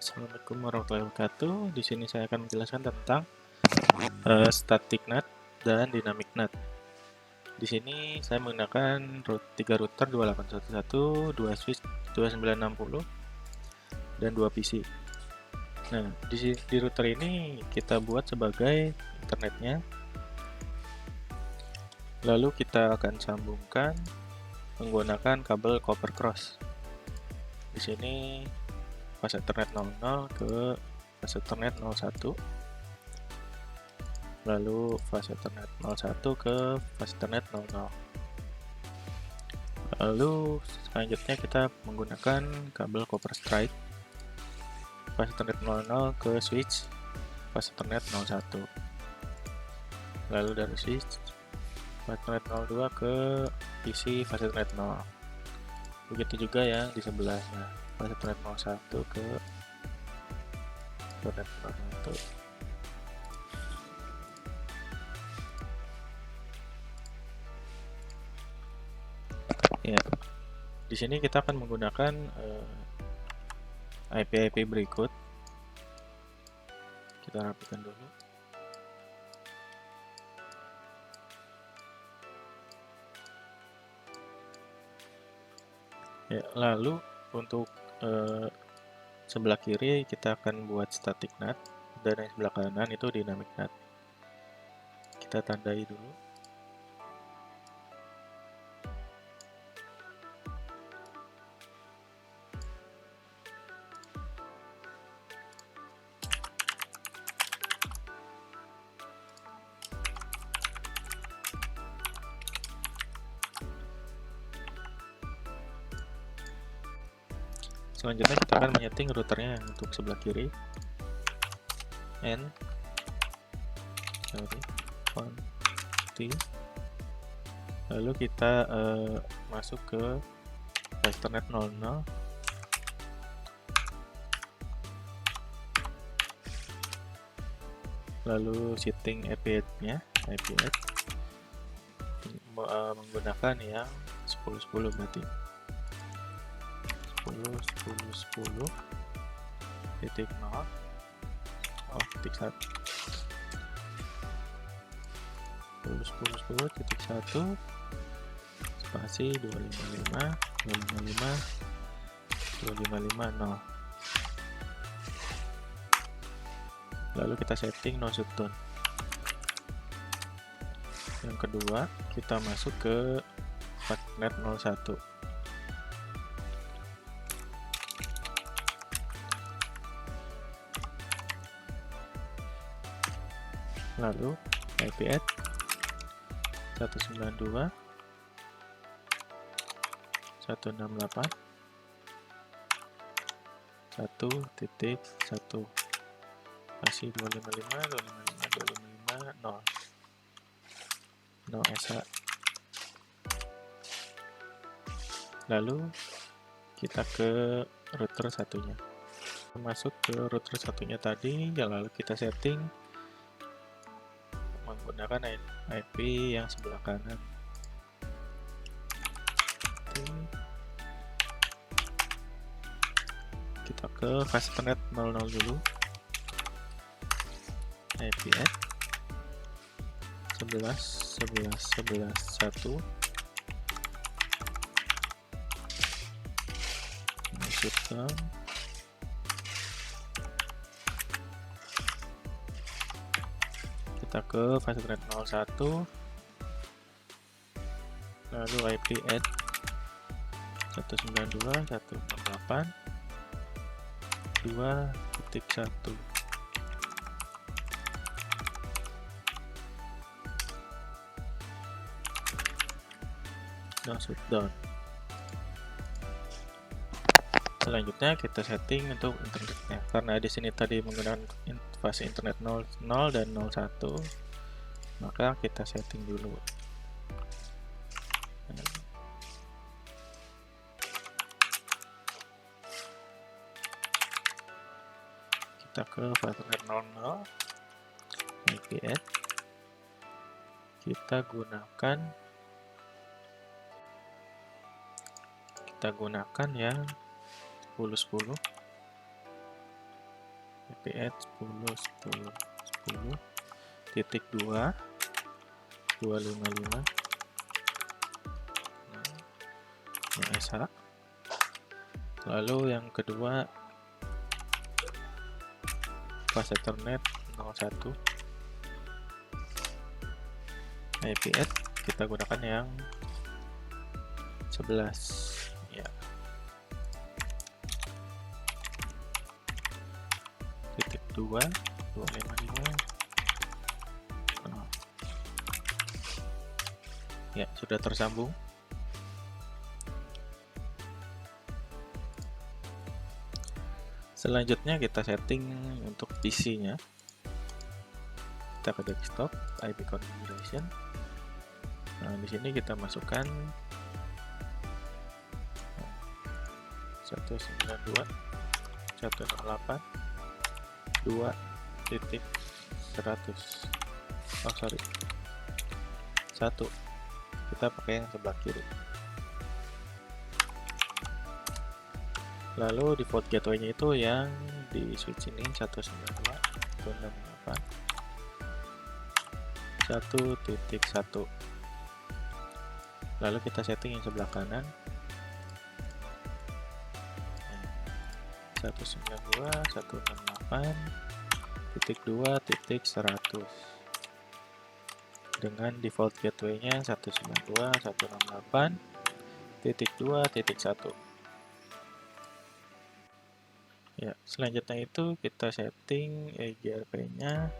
Assalamualaikum warahmatullahi wabarakatuh. Di sini saya akan menjelaskan tentang static NAT dan dynamic NAT. Di sini saya menggunakan 3 router 2811, 2 switch 2960, dan 2 PC. Nah, di router ini kita buat sebagai internetnya. Lalu kita akan sambungkan menggunakan kabel copper cross. Di sini fase Ethernet 00 ke fase Ethernet 01. Lalu fase Ethernet 01 ke fase Ethernet 00. Lalu selanjutnya kita menggunakan kabel copper strike fase Ethernet 00 ke switch fase Ethernet 01. Lalu dari switch fase Ethernet 02 ke PC fase Ethernet 0. Begitu juga yang di sebelahnya, fase Ethernet 01 ke Ethernet 01. Ya, di sini kita akan menggunakan IP berikut. Kita rapikan dulu. Ya, lalu untuk sebelah kiri kita akan buat static NAT dan yang sebelah kanan itu dynamic NAT. Kita tandai dulu. Selanjutnya kita akan menyeting routernya yang untuk sebelah kiri N T. Lalu kita masuk ke Ethernet 00. Lalu setting IP-nya menggunakan yang 1010 berarti 10 titik 0 titik 1 10 titik 1 spasi 255 0. Lalu kita setting no shutdown. Yang kedua kita masuk ke Ethernet 01. Lalu IP add 192 168 1.1 masih 255 0 SA. Lalu kita ke router satunya, masuk ke router satunya tadi, lalu kita setting menggunakan IP yang sebelah kanan. Kita ke fase Ethernet 00 dulu. IP add 11 1 shutdown. Kita ke fase Ethernet 01. Lalu IP add 192 168 2.1. No shutdown. Selanjutnya kita setting untuk internetnya. Karena di sini tadi menggunakan fase internet 00 dan 01, maka kita setting dulu. Kita ke fase Ethernet 00, IP add. Kita gunakan yang 1010 IP add 10 10 10 titik 2 255 SH. Lalu yang kedua pas Ethernet 01 IP add kita gunakan yang 11 ya. Titik 2 255 ya, sudah tersambung. Selanjutnya kita setting untuk PC-nya. Kita ke desktop, IP configuration. Nah, di sini kita masukkan 192 108 2.100. Oh sorry, 1. Kita pakai yang sebelah kiri. Lalu default gateway-nya itu yang di switch ini 192 168 1.1. Lalu kita setting yang sebelah kanan 192 168.2.100 dengan default gateway-nya 192 168.2.1. Ya, selanjutnya itu kita setting EGRP-nya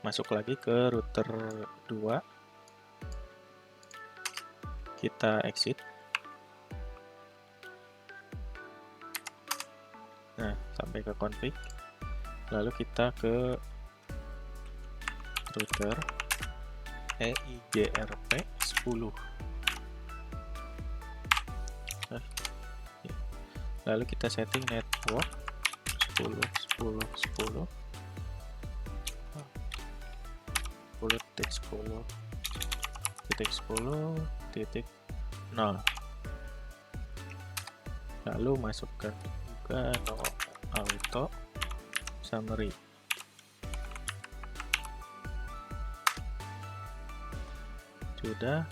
masuk lagi ke router 2. Kita exit. Nah, sampai ke config. Lalu kita ke router EIGRP 10. Lalu kita setting network 10 10 10 10.10.10.0. Lalu masukkan juga no auto summary. Sudah.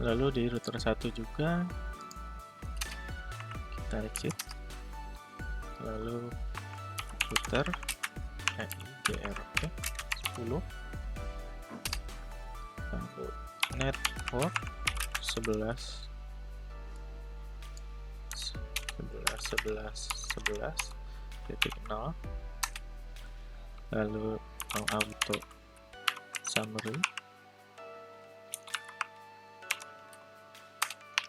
Lalu di router 1 juga kita exit. Lalu router EIGRP 10, lalu network 11 11.11.11.0, lalu auto summary,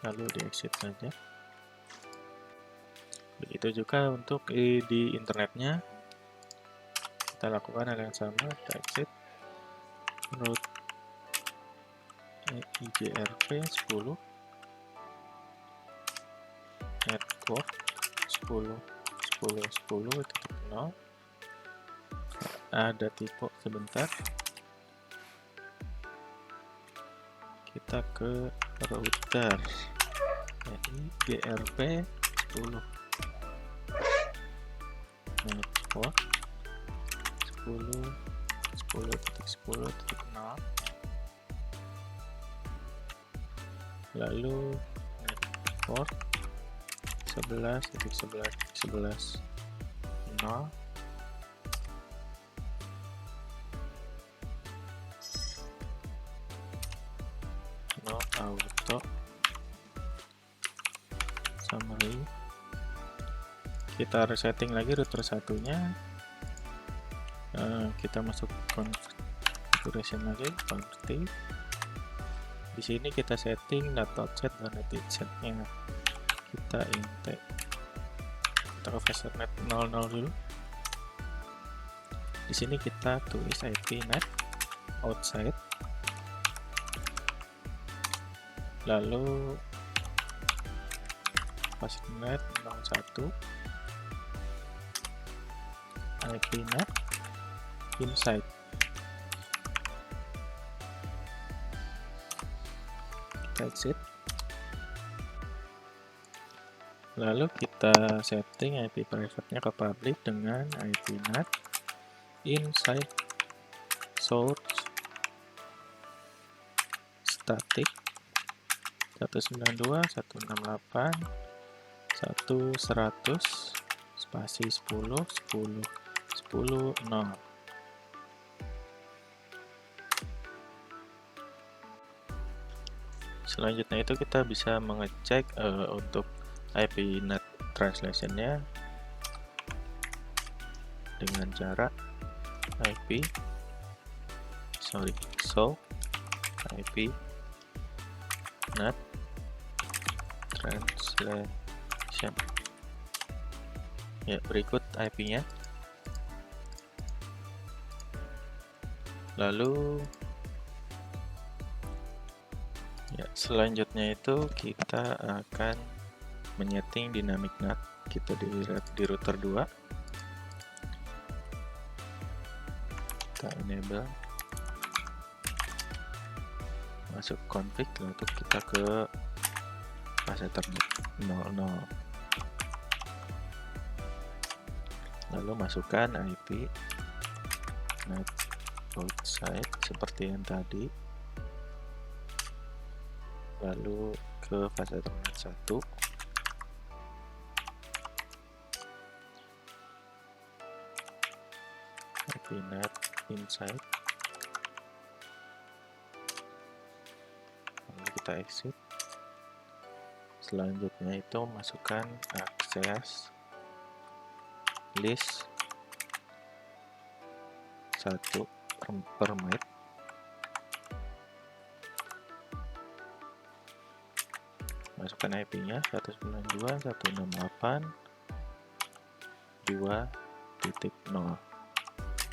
lalu di exit saja. Begitu juga untuk di internetnya, kita lakukan hal yang sama. Kita exit root EIGRP 10 network 10 10 10.0. Ada tipe sebentar. Kita ke router EIGRP 10 network 10 10.10.0, lalu network 11.11.11.0, no auto summary. Kita resetting lagi router satunya. Kita masuk configuration lagi, config. Di sini kita setting data outset dan netsetnya. Kita intake. Kita ke Ethernet 00 dulu. Di sini kita tulis IP net outside. Lalu Ethernet 01 IP net inside. Kita exit. Lalu kita setting IP private-nya ke public dengan IP NAT inside source static 192.168.1.100 spasi 10 10 10 0. Selanjutnya itu kita bisa mengecek untuk IP NAT translation-nya dengan cara show IP NAT translation. Ya, berikut IP-nya. Lalu ya, selanjutnya itu kita akan menyeting dynamic NAT kita di router 2. Kita enable, masuk config, lalu kita ke fase ternet 00, lalu masukkan IP NAT outside seperti yang tadi, lalu ke fase ternet 1, IP NAT inside, lalu kita exit. Selanjutnya itu masukkan akses list 1 per byte, masukkan IP-nya 192.168.2.0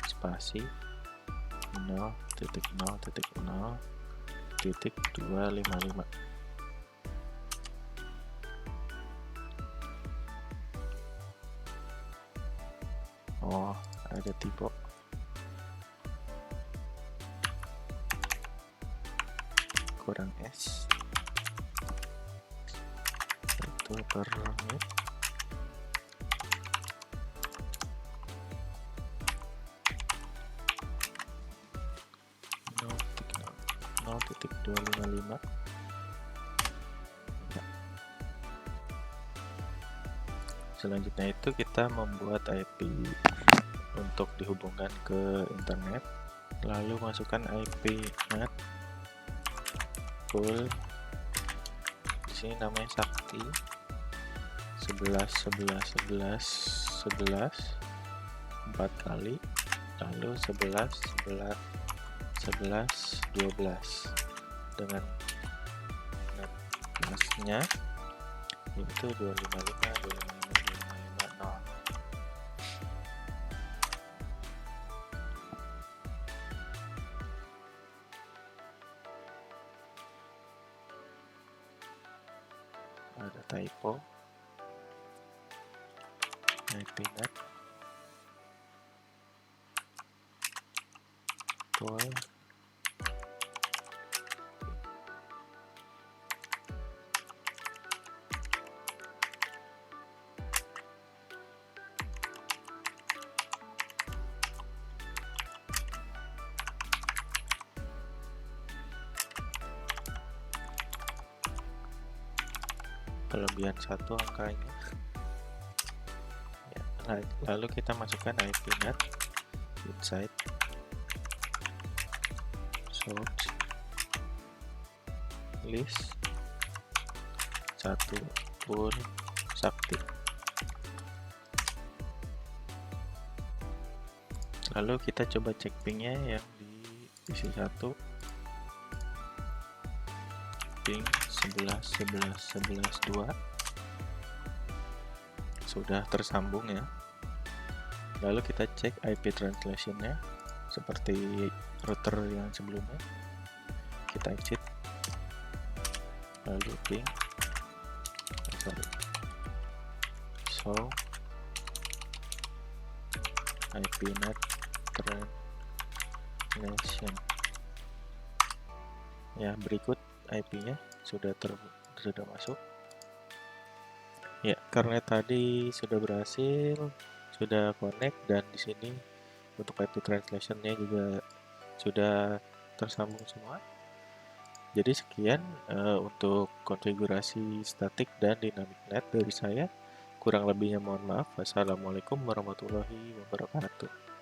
spasi 0.0.0.255. Oh, ada tipe kurang S 1 per menit. Titik 255. Selanjutnya itu kita membuat IP untuk dihubungkan ke internet, lalu masukkan IP NAT full, di sini namanya Sakti 11 4 kali, lalu 11 12 dengan NAT masknya itu 255 0. Ada typo IP NAT full. Kelebihan 1 angkanya ya, lalu kita masukkan IP NAT inside source list 1 full Sakti, lalu kita coba cek pingnya yang di PC 1 ping 11.11.11.2 sudah tersambung ya. Lalu kita cek IP translation-nya seperti router yang sebelumnya. Kita exit, lalu ping show IP NAT translation. Ya, berikut IP-nya sudah masuk. Ya, karena tadi sudah berhasil, sudah connect, dan di sini untuk IP translation-nya juga sudah tersambung semua. Jadi sekian untuk konfigurasi static dan dynamic net dari saya. Kurang lebihnya mohon maaf. Wassalamualaikum warahmatullahi wabarakatuh.